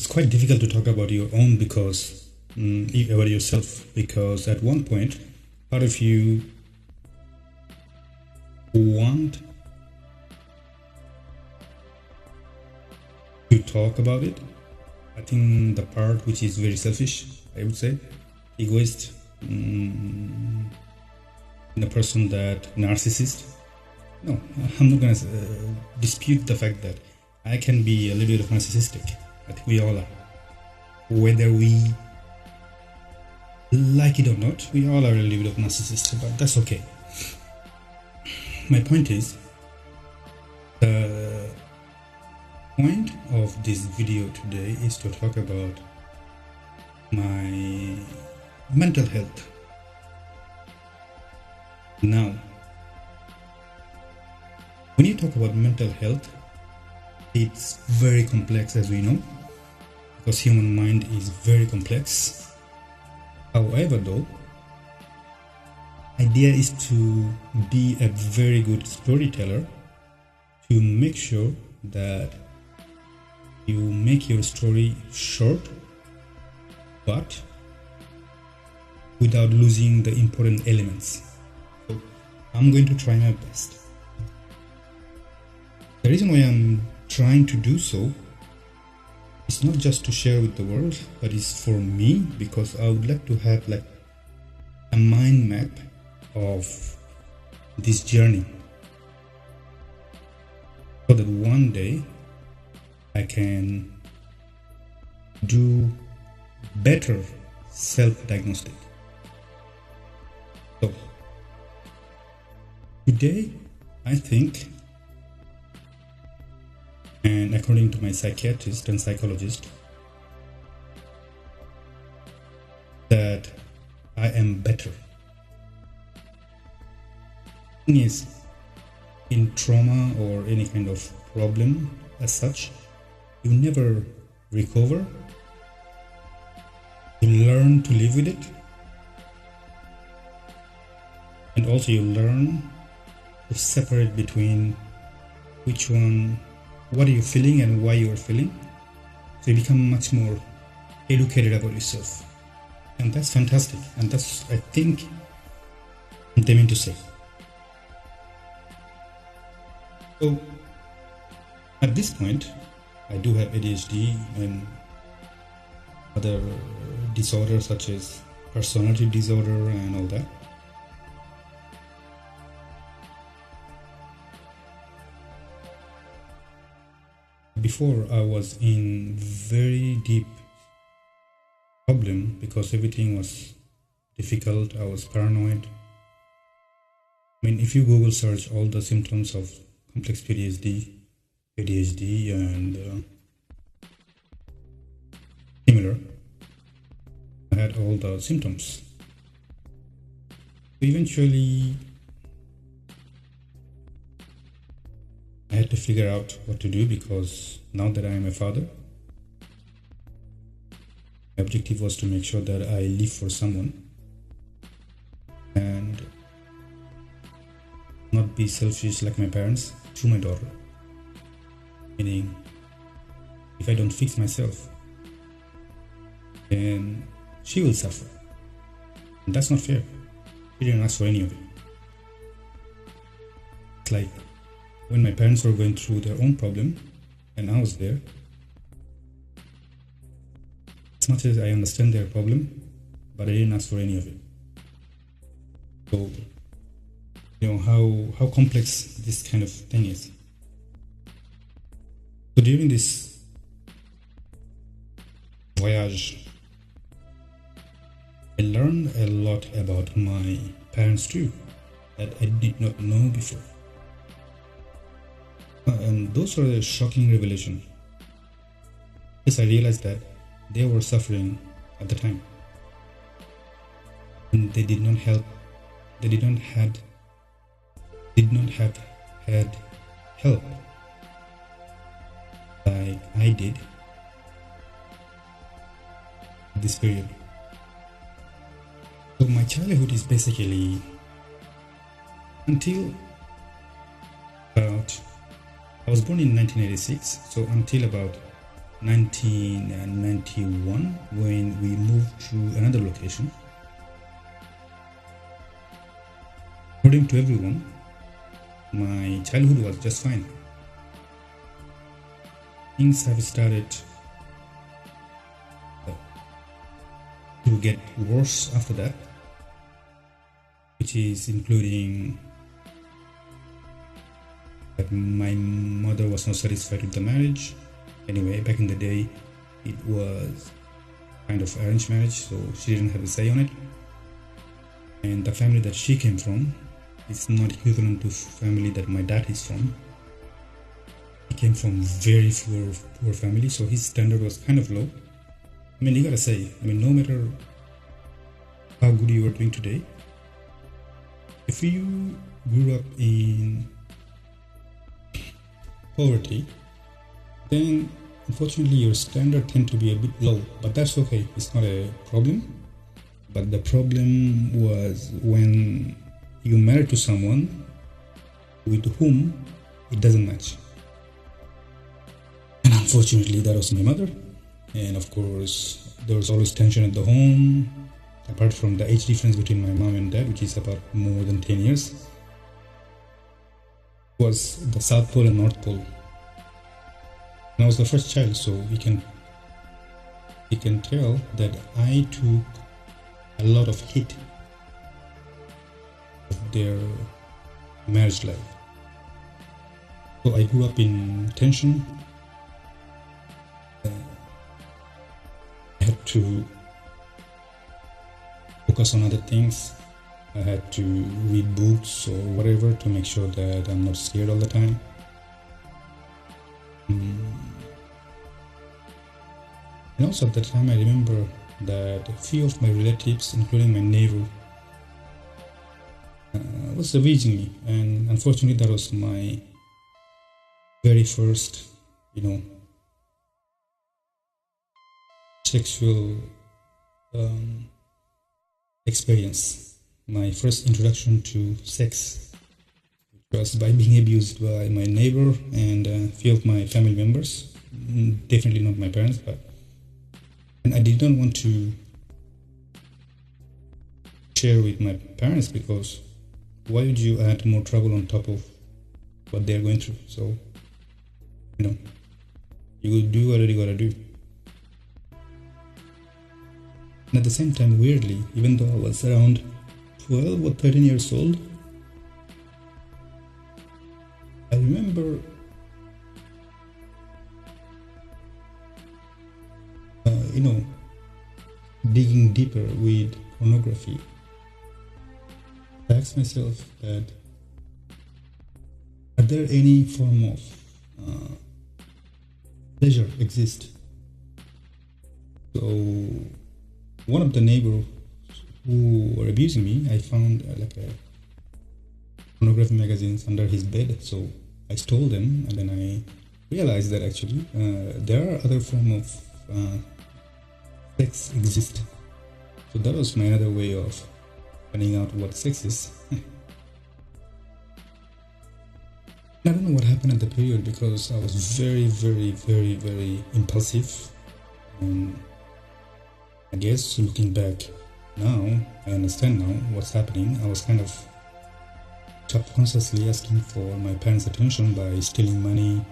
quite difficult to talk about your own because about yourself, because at one point part of you want to talk about it. I think the part which is very selfish, I would say, egoist, in a person that narcissist. No, I'm not gonna dispute the fact that I can be a little bit of narcissistic. I think we all are, whether we like it or not. We all are a little bit of narcissist, but that's okay. My point is, the point of this video today is to talk about my mental health. Now, when you talk about mental health, it's very complex, as we know, because human mind is very complex. However, though, idea is to be a very good storyteller, to make sure that you make your story short, but without losing the important elements. So I'm going to try my best. The reason why I'm trying to do so is not just to share with the world, but it's for me, because I would like to have like a mind map of this journey, so that one day I can do better self-diagnostic. So today I think, and according to my psychiatrist and psychologist, that I am better. Thing is, in trauma or any kind of problem as such, you never recover. You learn to live with it, and also you learn to separate between what are you feeling and why you are feeling. So you become much more educated about yourself, and that's fantastic, and that's, I think, what I mean to say. So at this point, I do have ADHD and other disorders such as personality disorder and all that. Before, I was in very deep problem because everything was difficult. I was paranoid. I mean, if you Google search all the symptoms of complex ADHD and similar, I had all the symptoms. Eventually, I had to figure out what to do, because now that I am a father, my objective was to make sure that I live for someone and not be selfish like my parents to my daughter. Meaning, if I don't fix myself, then she will suffer. And that's not fair. She didn't ask for any of it. It's like when my parents were going through their own problem and I was there. As much as I understand their problem, but I didn't ask for any of it. So, you know how complex this kind of thing is. So during this voyage, I learned a lot about my parents too, that I did not know before. And those are a shocking revelation. Yes, I realized that they were suffering at the time, and they did not help. They did not have had help like I did at this period. So my childhood is basically until about, I was born in 1986, so until about 1991 when we moved to another location. According to everyone, my childhood was just fine. Things have started to get worse after that, which is including that my mother was not satisfied with the marriage. Anyway, back in the day, it was kind of arranged marriage, so she didn't have a say on it. And the family that she came from is not equivalent to family that my dad is from. He came from very poor family, so his standard was kind of low. I mean, you gotta say, no matter how good you are doing today, if you grew up in poverty, then unfortunately your standard tend to be a bit low, but that's okay, it's not a problem. But the problem was when you married to someone with whom it doesn't match. And unfortunately that was my mother, and of course there was always tension at the home. Apart from the age difference between my mom and dad, which is about more than 10 years, was the South Pole and North Pole. And I was the first child, so you can tell that I took a lot of hit of their marriage life. So I grew up in tension. I had to focus on other things. I had to read books or whatever to make sure that I'm not scared all the time. And also at the time I remember that a few of my relatives, including my neighbor, was abusing me, and unfortunately that was my very first, sexual experience, my first introduction to sex, which was by being abused by my neighbor and a few of my family members. Definitely not my parents, and I did not want to share with my parents, because why would you add more trouble on top of what they're going through? So, you will do what you gotta do. And at the same time, weirdly, even though I was around 12 or 13 years old, I remember digging deeper with pornography. I asked myself that, are there any form of pleasure exist? So one of the neighbors who were abusing me, I found like a pornography magazines under his bed, so I stole them, and then I realized that actually there are other form of sex exist. So that was my other way of finding out what sex is. I don't know what happened at the period, because I was very, very, very, very impulsive. And I guess looking back now, I understand now what's happening. I was kind of subconsciously asking for my parents' attention by stealing money,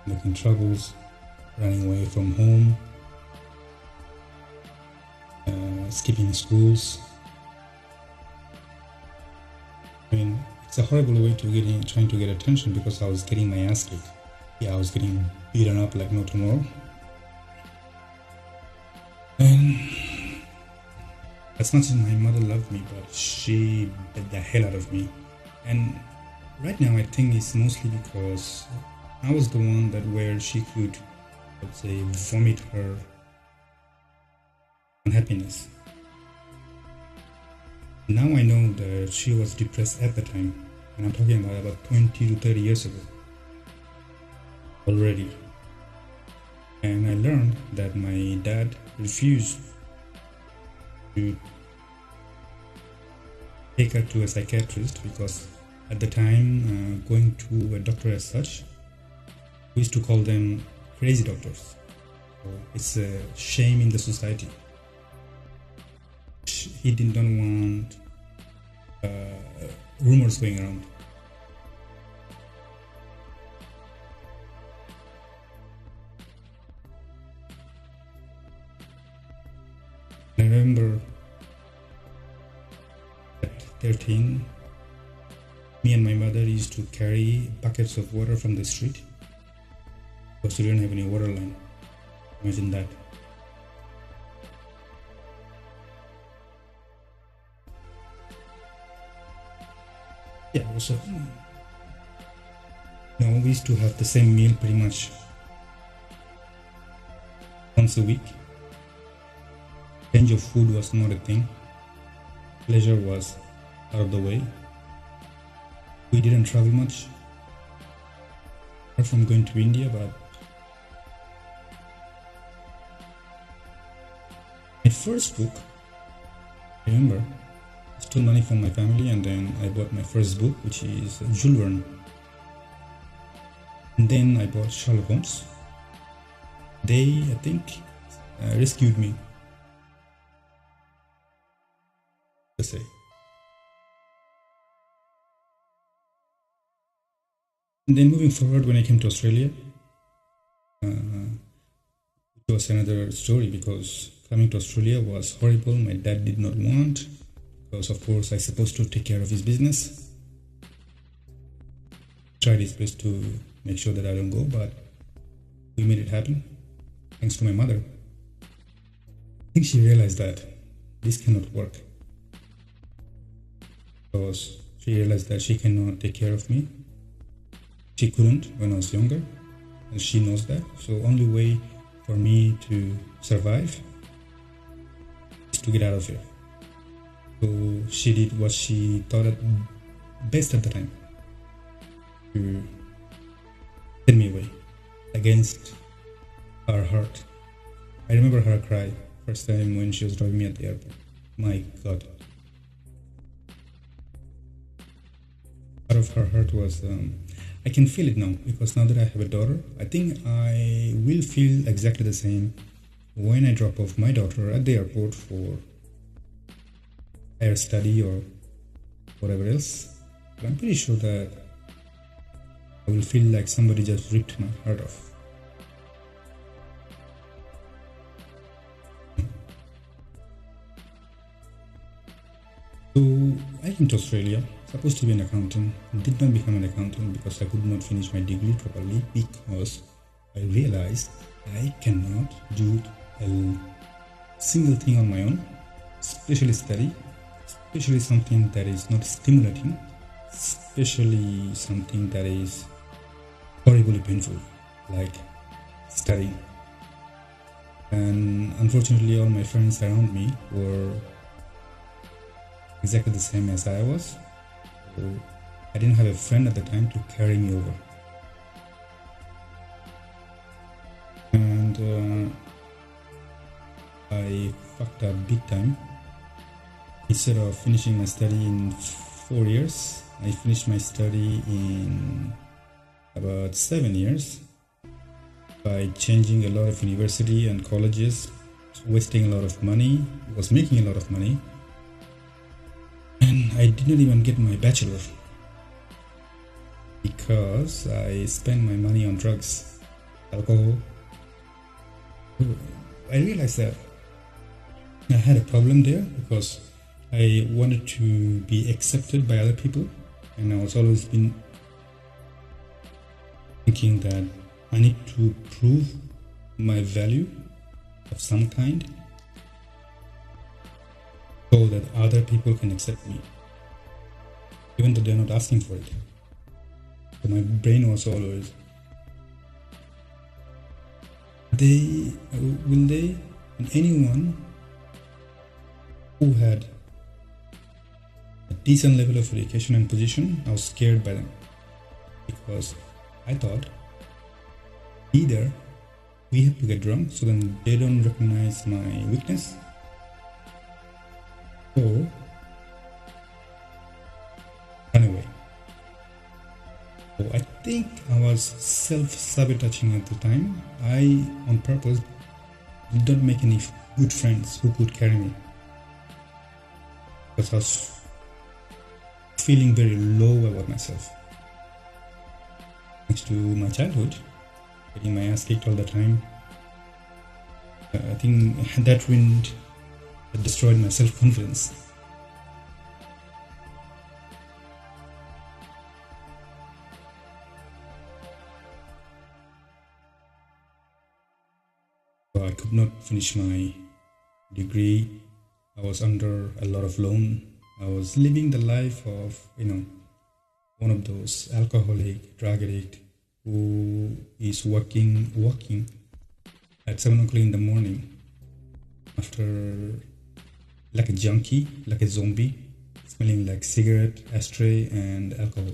making troubles, running away from home, skipping schools. It's a horrible way to trying to get attention, because I was getting my ass kicked. I was getting beaten up like no tomorrow. And that's not just my mother loved me, but she beat the hell out of me. And right now I think it's mostly because I was the one where she could, let's say, vomit her unhappiness. Now I know that she was depressed at the time, and I'm talking about 20 to 30 years ago already. And I learned that my dad refused to take her to a psychiatrist, because at the time, going to a doctor as such, we used to call them crazy doctors. It's a shame in the society. He did not want rumors going around. I remember at 13, me and my mother used to carry buckets of water from the street because we didn't have any water line. Imagine that. Yeah, also, we used to have the same meal pretty much once a week. Change of food was not a thing. Pleasure was out of the way. We didn't travel much, apart from going to India, but my first book, I remember, I stole money from my family and then I bought my first book, which is Jules Verne. And then I bought Sherlock Holmes. They, I think, rescued me. Let's say. And then moving forward, when I came to Australia, it was another story because coming to Australia was horrible. My dad did not want, because of course I supposed to take care of his business. Tried his best to make sure that I don't go, but we made it happen thanks to my mother. I think she realized that this cannot work because she realized that she cannot take care of me. She couldn't when I was younger, and she knows that. So only way for me to survive is to get out of here. So she did what she thought best at the time to send me away against her heart. I remember her cry first time when she was driving me at the airport. My God. Part of her heart was, I can feel it now because now that I have a daughter, I think I will feel exactly the same when I drop off my daughter at the airport for higher study or whatever else. But I'm pretty sure that I will feel like somebody just ripped my heart off. So I came to Australia, supposed to be an accountant, did not become an accountant because I could not finish my degree properly because I realized I cannot do a single thing on my own, especially study, especially something that is not stimulating, especially something that is horribly painful, like studying. And unfortunately, all my friends around me were exactly the same as I was. So I didn't have a friend at the time to carry me over. And I fucked up big time. Instead of finishing my study in 4 years, I finished my study in about 7 years by changing a lot of university and colleges, wasting a lot of money, was making a lot of money. And I did not even get my bachelor because I spent my money on drugs, alcohol. I realized that I had a problem there because I wanted to be accepted by other people, and I was always been thinking that I need to prove my value of some kind so that other people can accept me, even though they're not asking for it. So my brain was always, will they, and anyone who had a decent level of education and position, I was scared by them because I thought either we have to get drunk so then they don't recognize my weakness, or run away. So I think I was self-sabotaging at the time. I, on purpose, I did not make any good friends who could carry me, because I was feeling very low about myself. Thanks to my childhood, getting my ass kicked all the time, I think that destroyed my self-confidence. So I could not finish my degree. I was under a lot of loan. I was living the life of, one of those alcoholic, drug addict who is walking at 7 o'clock in the morning after, like a junkie, like a zombie, smelling like cigarette, ashtray, and alcohol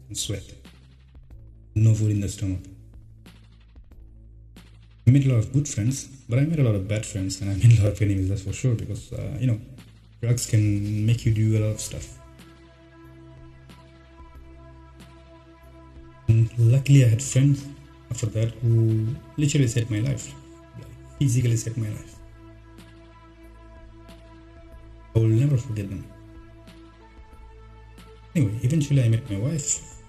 and sweat. No food in the stomach. I made a lot of good friends, but I made a lot of bad friends, and I made a lot of enemies, that's for sure, because, drugs can make you do a lot of stuff. And luckily, I had friends after that who literally saved my life, physically saved my life. I will never forget them. Anyway, eventually I met my wife.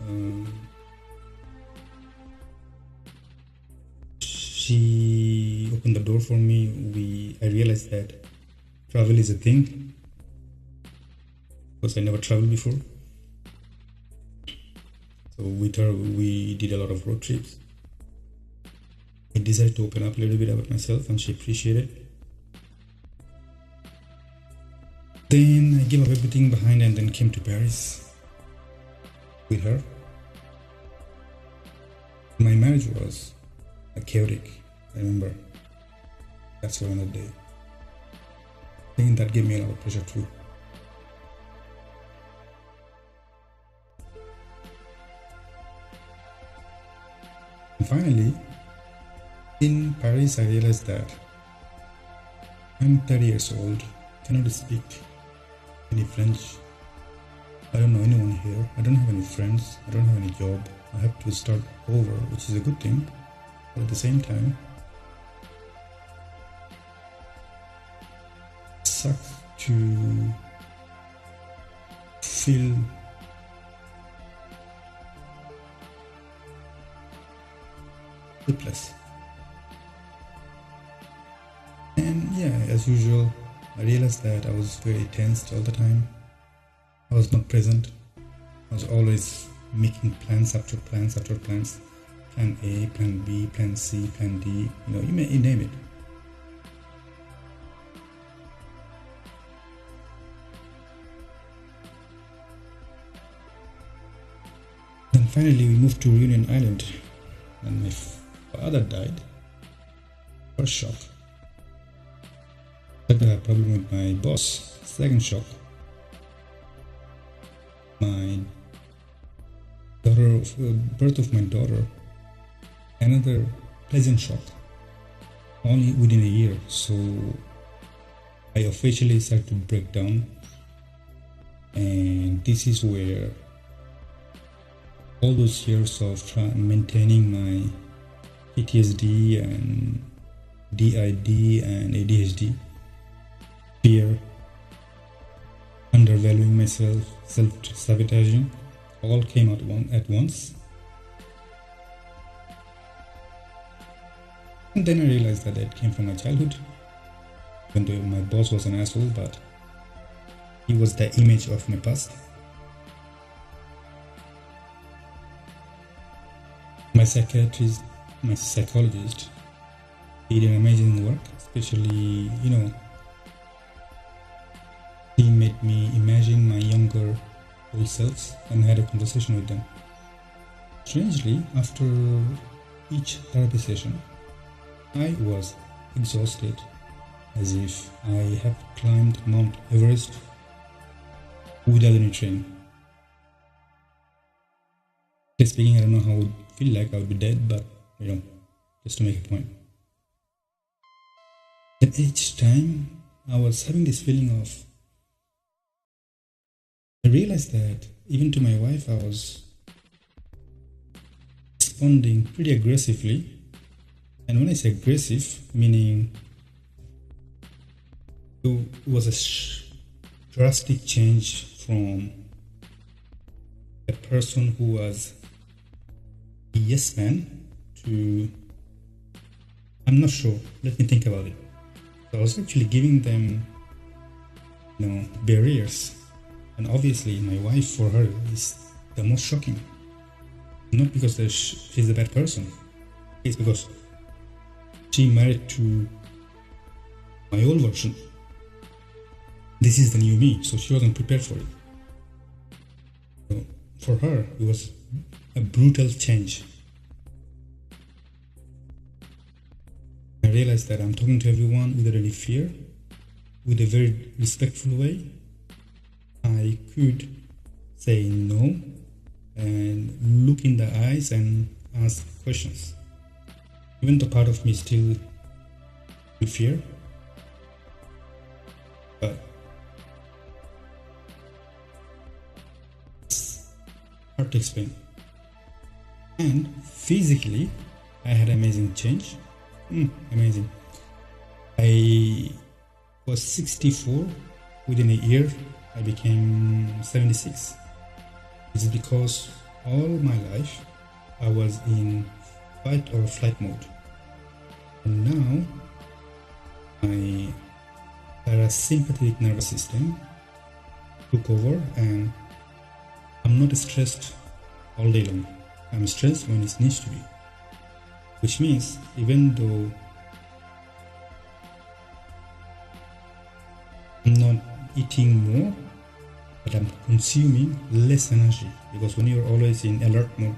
She opened the door for me. I realized that travel is a thing, because I never traveled before. So with her, we did a lot of road trips. I decided to open up a little bit about myself, and she appreciated it. Then I gave up everything behind and then came to Paris with her. My marriage was chaotic, I remember. That's for another day. I think that gave me a lot of pressure too. And finally, in Paris, I realized that I'm 30 years old, cannot speak any French. I don't know anyone here. I don't have any friends. I don't have any job. I have to start over, which is a good thing. But at the same time, it sucks to feel hopeless. And yeah, as usual, I realized that I was very tensed all the time. I was not present. I was always making plans after plans after plans. Plan A, Plan B, Plan C, Plan D, you name it. Then finally we moved to Reunion Island, and my father died. First shock. I had a problem with my boss. Second shock. My birth of my daughter. Another pleasant shock. Only within a year. So I officially started to break down. And this is where all those years of maintaining my PTSD and DID and ADHD, fear, undervaluing myself, self-sabotaging, all came out at once. And then I realized that it came from my childhood. Even though my boss was an asshole, but he was the image of my past. My psychiatrist, my psychologist did an amazing work, especially, he made me imagine my younger old selves and had a conversation with them. Strangely, after each therapy session, I was exhausted, as if I have climbed Mount Everest without any training. Speaking, I don't know how I would feel like. I would be dead, but just to make a point. And each time I was having this feeling of, I realized that even to my wife I was responding pretty aggressively. And when I say aggressive, meaning it was a drastic change from a person who was a yes man to, I'm not sure, let me think about it. So I was actually giving them, barriers. And obviously my wife, for her, is the most shocking. Not because she's a bad person. It's because she married to my old version. This is the new me, so she wasn't prepared for it. So for her, it was a brutal change. I realized that I'm talking to everyone without any fear, with a very respectful way. I could say no and look in the eyes and ask questions. Even though part of me still in fear, but it's hard to explain. And physically, I had amazing change. Amazing. I was 64. Within a year, I became 76. It's because all my life I was in fight or flight mode. And now my parasympathetic nervous system took over and I'm not stressed all day long. I'm stressed when it needs to be. Which means even though I'm not eating more, but I'm consuming less energy, because when you're always in alert mode, you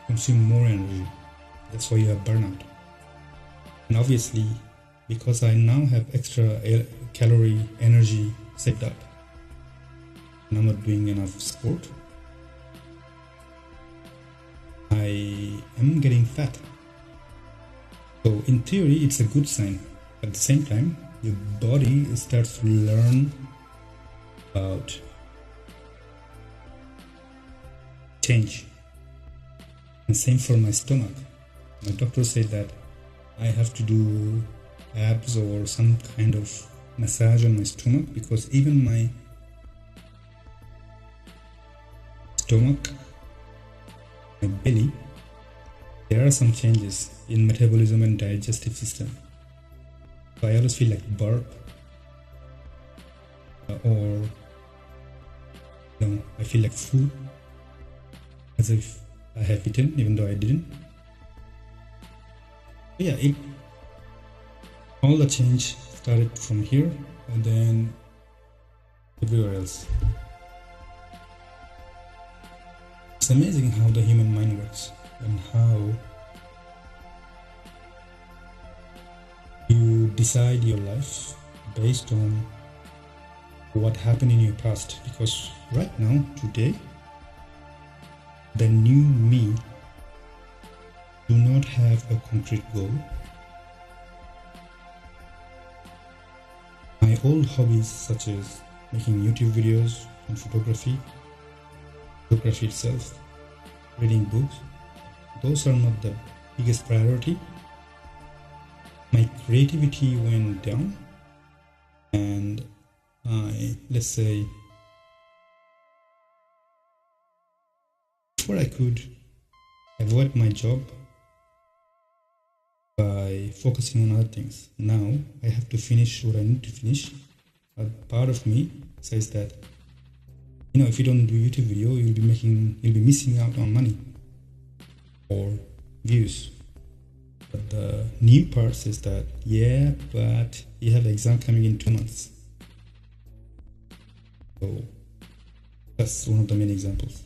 consume more energy. That's why you have burnout. And obviously, because I now have extra calorie energy saved up, and I'm not doing enough sport, I am getting fat. So in theory, it's a good sign. At the same time, your body starts to learn about change. And same for my stomach. My doctor said that I have to do abs or some kind of massage on my stomach, because even my stomach, my belly, there are some changes in metabolism and digestive system. So I always feel like burp, or I feel like food, as if I have eaten even though I didn't. Yeah, all the change started from here and then everywhere else. It's amazing how the human mind works and how you decide your life based on what happened in your past. Because right now, today, the new me do not have a concrete goal. My old hobbies, such as making YouTube videos and photography itself, reading books, those are not the biggest priority. My creativity went down, and let's say, before I could avoid my job by focusing on other things, now I have to finish what I need to finish. But part of me says that, if you don't do YouTube video, you'll be missing out on money or views. But the new part says that, yeah, but you have an exam coming in 2 months. So that's one of the main examples.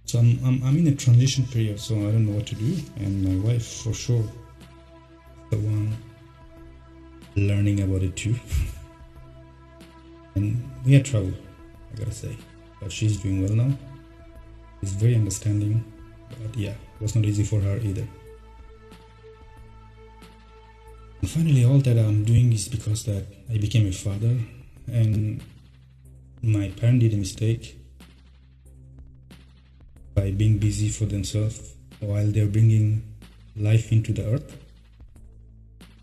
So I'm in a transition period, so I don't know what to do. And my wife, for sure, the one learning about it too. And we had trouble, I gotta say, but she's doing well now. She's very understanding, but yeah, it was not easy for her either. And finally, all that I'm doing is because that I became a father, and my parent did a mistake by being busy for themselves while they're bringing life into the earth,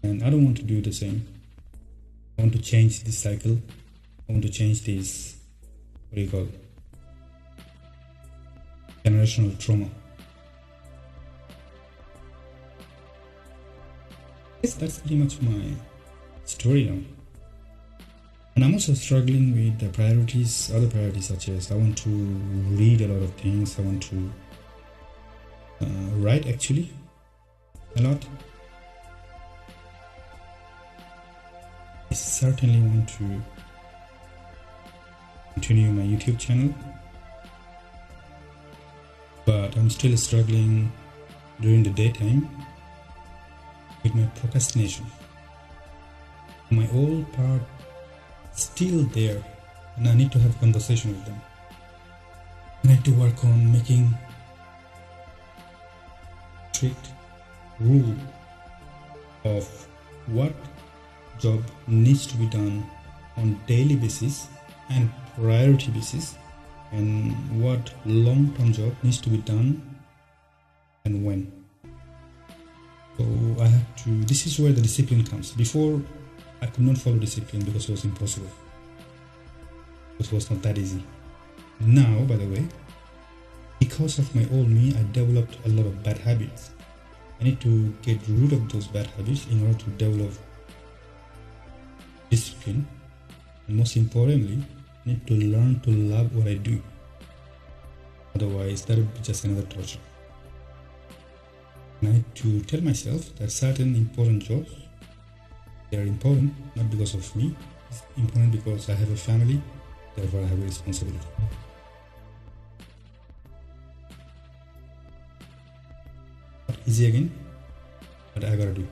and I don't want to do the same. I want to change this cycle. I want to change this, what do you call it? Generational trauma. Yes, that's pretty much my story now. And I'm also struggling with the priorities, other priorities, such as I want to read a lot of things. I want to write actually a lot. I certainly want to continue my YouTube channel, but I'm still struggling during the daytime with my procrastination. My old part still there, and I need to have a conversation with them. I need to work on making strict rule of what job needs to be done on daily basis and priority basis, and what long-term job needs to be done and when. So I have to, this is where the discipline comes. Before, I could not follow discipline because it was impossible. It was not that easy. Now, by the way, because of my old me, I developed a lot of bad habits. I need to get rid of those bad habits in order to develop discipline. And most importantly, I need to learn to love what I do. Otherwise, that would be just another torture. And I need to tell myself that certain important jobs, they are important not because of me. It's important because I have a family, therefore I have a responsibility. Not easy again, but I gotta do.